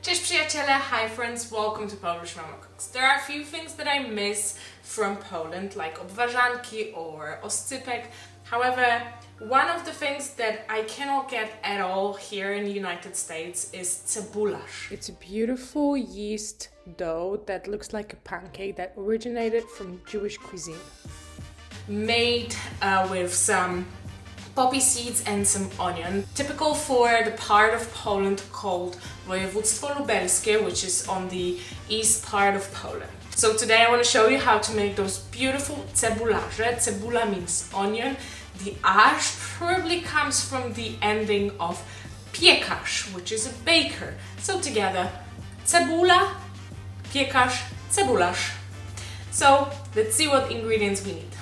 Cześć przyjaciele, hi friends, welcome to Polish Mama Cooks. There are a few things that I miss from Poland, like obwarzanki or oscypek. However, one of the things that I cannot get at all here in the United States is Cebularz. It's a beautiful yeast dough that looks like a pancake that originated from Jewish cuisine. Made with some poppy seeds and some onion, typical for the part of Poland called Województwo Lubelskie, which is on the east part of Poland. So today I want to show you how to make those beautiful cebularze. Cebula means onion. The aż probably comes from the ending of piekarz, which is a baker. So together, cebula, piekarz, cebularz. So let's see what ingredients we need.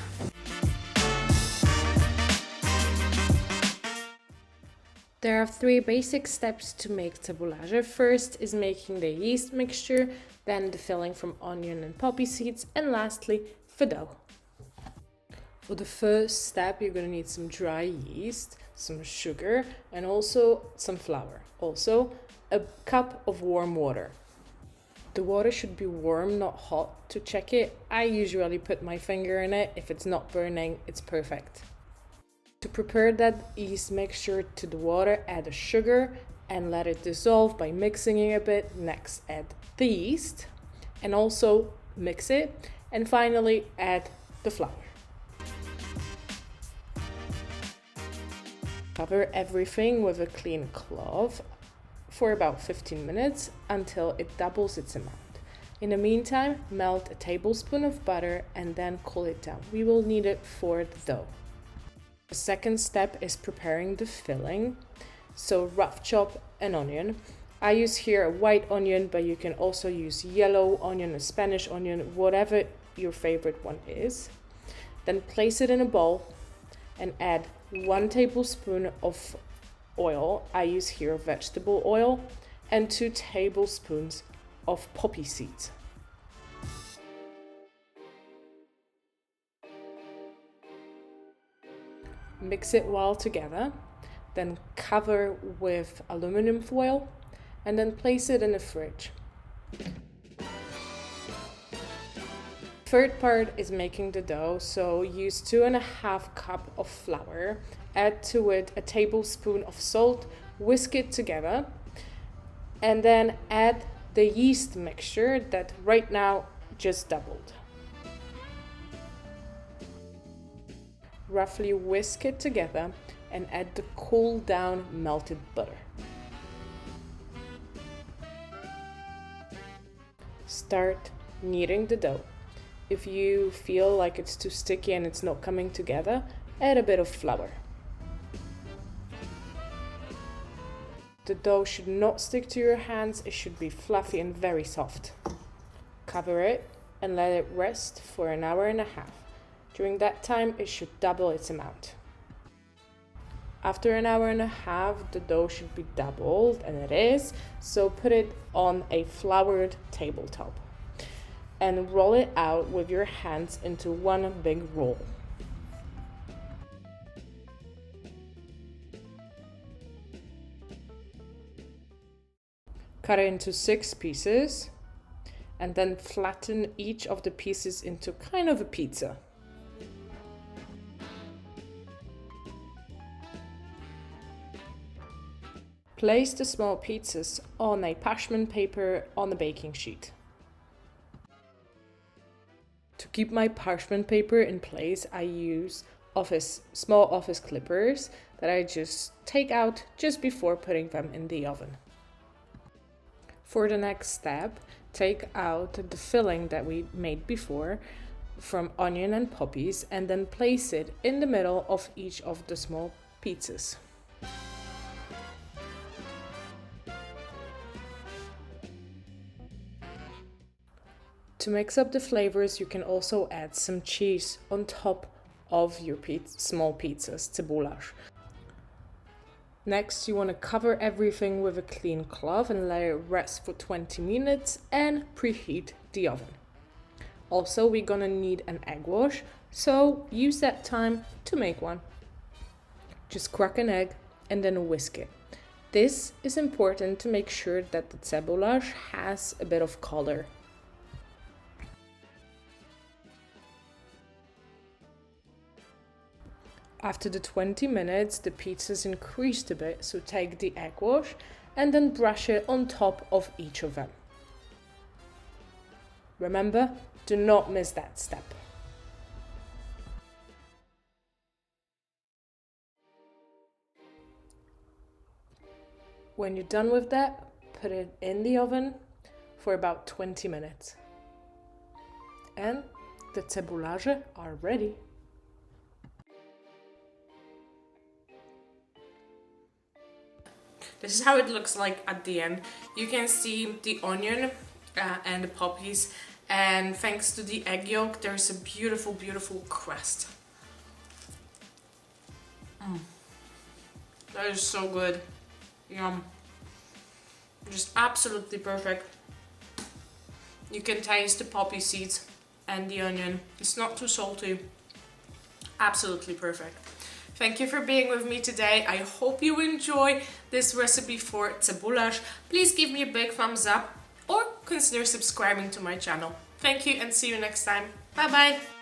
There are three basic steps to make cebularze. First is making the yeast mixture, then the filling from onion and poppy seeds, and lastly, the dough. For the first step, you're going to need some dry yeast, some sugar, and also some flour. Also, a cup of warm water. The water should be warm, not hot. To check it, I usually put my finger in it. If it's not burning, it's perfect. To prepare that yeast mixture to the water, add the sugar and let it dissolve by mixing it a bit. Next, add the yeast and also mix it. And finally, add the flour. Cover everything with a clean cloth for about 15 minutes until it doubles its amount. In the meantime, melt a tablespoon of butter and then cool it down. We will need it for the dough. The second step is preparing the filling. So rough chop an onion. I use here a white onion, but you can also use yellow onion, a Spanish onion, whatever your favorite one is. Then place it in a bowl and add 1 tablespoon of oil. I use here vegetable oil and 2 tablespoons of poppy seeds. Mix it well together, then cover with aluminum foil and then place it in the fridge. Third part is making the dough, so use 2.5 cups of flour, add to it a tablespoon of salt, whisk it together, and then add the yeast mixture that right now just doubled. Roughly whisk it together and add the cooled down melted butter. Start kneading the dough. If you feel like it's too sticky and it's not coming together, add a bit of flour. The dough should not stick to your hands, it should be fluffy and very soft. Cover it and let it rest for 1.5 hours. During that time, it should double its amount. After 1.5 hours, the dough should be doubled, and it is, so put it on a floured tabletop and roll it out with your hands into one big roll. Cut it into 6 pieces and then flatten each of the pieces into kind of a pizza. Place the small pizzas on a parchment paper on the baking sheet. To keep my parchment paper in place, I use small office clippers that I just take out just before putting them in the oven. For the next step, take out the filling that we made before from onion and poppies and then place it in the middle of each of the small pizzas. To mix up the flavors, you can also add some cheese on top of your small pizzas, Cebularz. Next, you want to cover everything with a clean cloth and let it rest for 20 minutes and preheat the oven. Also, we're gonna need an egg wash, so use that time to make one. Just crack an egg and then whisk it. This is important to make sure that the Cebluarz has a bit of color. After the 20 minutes, the pizza's increased a bit, so take the egg wash and then brush it on top of each of them. Remember, do not miss that step. When you're done with that, put it in the oven for about 20 minutes. And the Cebularze are ready. This is how it looks like at the end. You can see the onion and the poppies, and thanks to the egg yolk, there's a beautiful, beautiful crust. That is so good. Yum. Just absolutely perfect. You can taste the poppy seeds and the onion. It's not too salty. Absolutely perfect. Thank you for being with me today. I hope you enjoy this recipe for Cebularz. Please give me a big thumbs up or consider subscribing to my channel. Thank you and see you next time. Bye bye.